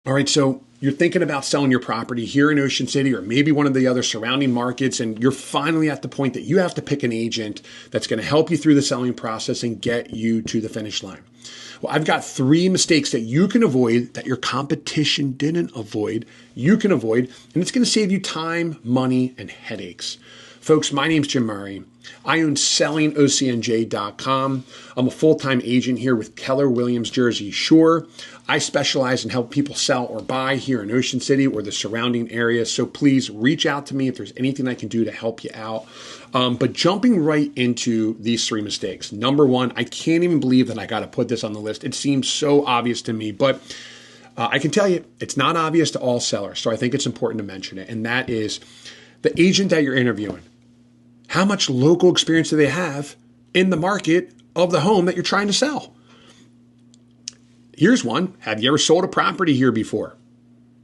All right, so you're thinking about selling your property here in Ocean City or maybe one of the other surrounding markets, and you're finally at the point that you have to pick an agent that's going to help you through the selling process and get you to the finish line. Well, I've got 3 mistakes that you can avoid that your competition didn't avoid, you can avoid, and it's going to save you time, money, and headaches. Folks, my name's Jim Murray. I own sellingOCNJ.com. I'm a full-time agent here with Keller Williams Jersey Shore. I specialize in helping people sell or buy here in Ocean City or the surrounding area. So please reach out to me if there's anything I can do to help you out. But jumping right into these 3 mistakes. Number 1, I can't even believe that I got to put this on the list. It seems so obvious to me, but I can tell you it's not obvious to all sellers. So I think it's important to mention it. And that is the agent that you're interviewing. How much local experience do they have in the market of the home that you're trying to sell? Here's one. Have you ever sold a property here before?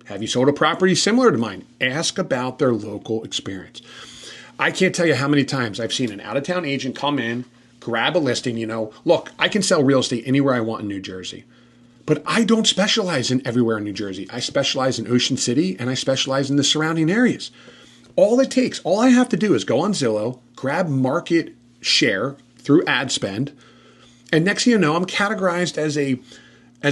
Have you sold a property similar to mine? Ask about their local experience. I can't tell you how many times I've seen an out-of-town agent come in, grab a listing, look, I can sell real estate anywhere I want in New Jersey, but I don't specialize in everywhere in New Jersey. I specialize in Ocean City and I specialize in the surrounding areas. All I have to do is go on Zillow, grab market share through ad spend, and next thing you know, I'm categorized as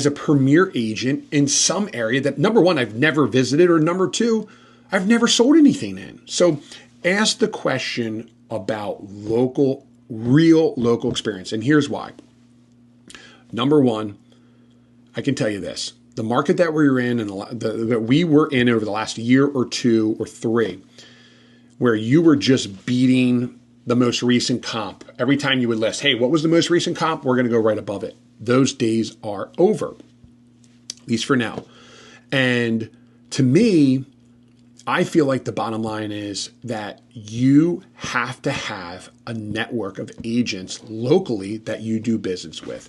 a premier agent in some area that, number 1, I've never visited, or number 2, I've never sold anything in. So ask the question about real local experience. And here's why. Number 1, I can tell you this. The market that we were in and that we were in over the last year or 2 or 3, where you were just beating the most recent comp. Every time you would list, hey, what was the most recent comp? We're going to go right above it. Those days are over, at least for now. And to me, I feel like the bottom line is that you have to have a network of agents locally that you do business with.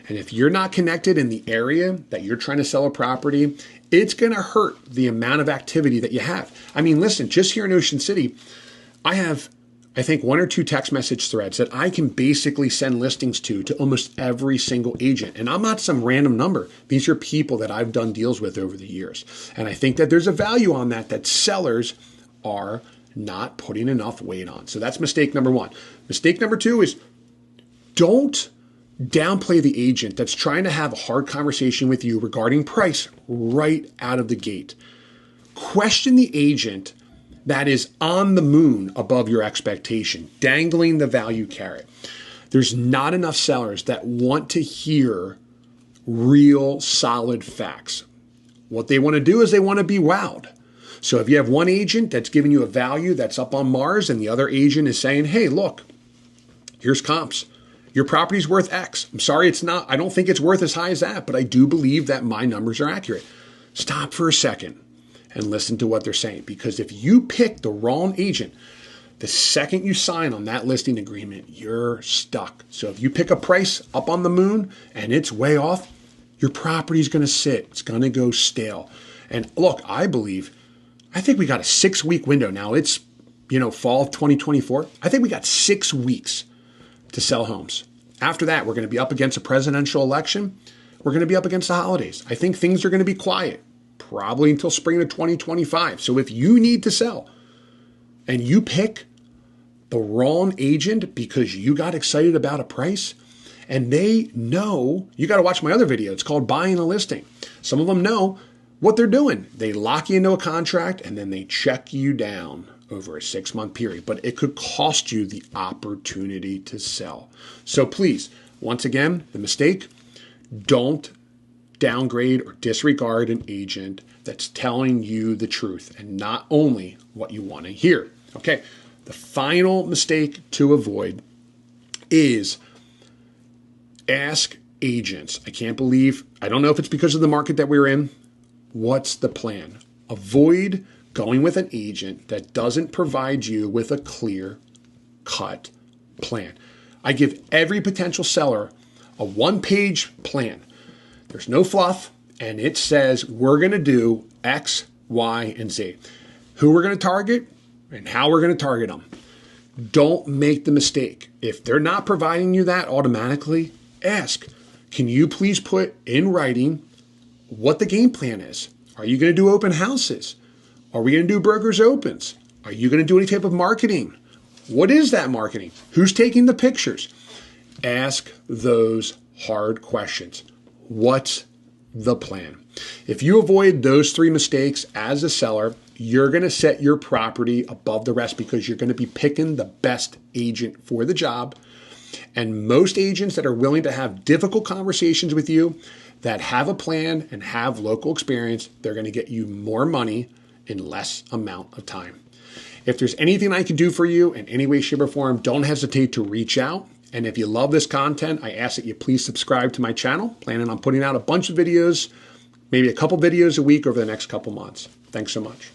And if you're not connected in the area that you're trying to sell a property, it's going to hurt the amount of activity that you have. I mean, listen, just here in Ocean City, I have, I think, 1 or 2 text message threads that I can basically send listings to almost every single agent. And I'm not some random number. These are people that I've done deals with over the years. And I think that there's a value on that sellers are not putting enough weight on. So that's mistake number 1. Mistake number 2 is don't downplay the agent that's trying to have a hard conversation with you regarding price right out of the gate. Question the agent that is on the moon above your expectation, dangling the value carrot. There's not enough sellers that want to hear real solid facts. What they want to do is they want to be wowed. So if you have one agent that's giving you a value that's up on Mars and the other agent is saying, hey, look, here's comps. Your property's worth X. I'm sorry it's not. I don't think it's worth as high as that, but I do believe that my numbers are accurate. Stop for a second and listen to what they're saying. Because if you pick the wrong agent, the second you sign on that listing agreement, you're stuck. So if you pick a price up on the moon and it's way off, your property's going to sit. It's going to go stale. And look, I think we got a 6-week window now. It's, fall of 2024. I think we got 6 weeks to sell homes. After that, we're going to be up against a presidential election. We're going to be up against the holidays. I think things are going to be quiet, probably until spring of 2025. So if you need to sell and you pick the wrong agent because you got excited about a price and they know, you got to watch my other video. It's called Buying a Listing. Some of them know what they're doing. They lock you into a contract and then they check you down over a 6-month period, but it could cost you the opportunity to sell. So please, once again, the mistake, don't downgrade or disregard an agent that's telling you the truth and not only what you want to hear. Okay, the final mistake to avoid is ask agents. I don't know if it's because of the market that we're in. What's the plan? Avoid going with an agent that doesn't provide you with a clear-cut plan. I give every potential seller a 1-page plan. There's no fluff, and it says we're going to do X, Y, and Z. Who we're going to target and how we're going to target them. Don't make the mistake. If they're not providing you that automatically, ask, can you please put in writing what the game plan is. Are you going to do open houses? Are we going to do brokers opens? Are you going to do any type of marketing? What is that marketing? Who's taking the pictures? Ask those hard questions. What's the plan? If you avoid those 3 mistakes as a seller, you're going to set your property above the rest because you're going to be picking the best agent for the job. And most agents that are willing to have difficult conversations with you, that have a plan and have local experience, they're going to get you more money in less amount of time. If there's anything I can do for you in any way, shape, or form, don't hesitate to reach out. And if you love this content, I ask that you please subscribe to my channel. Planning on putting out a bunch of videos, maybe a couple videos a week over the next couple months. Thanks so much.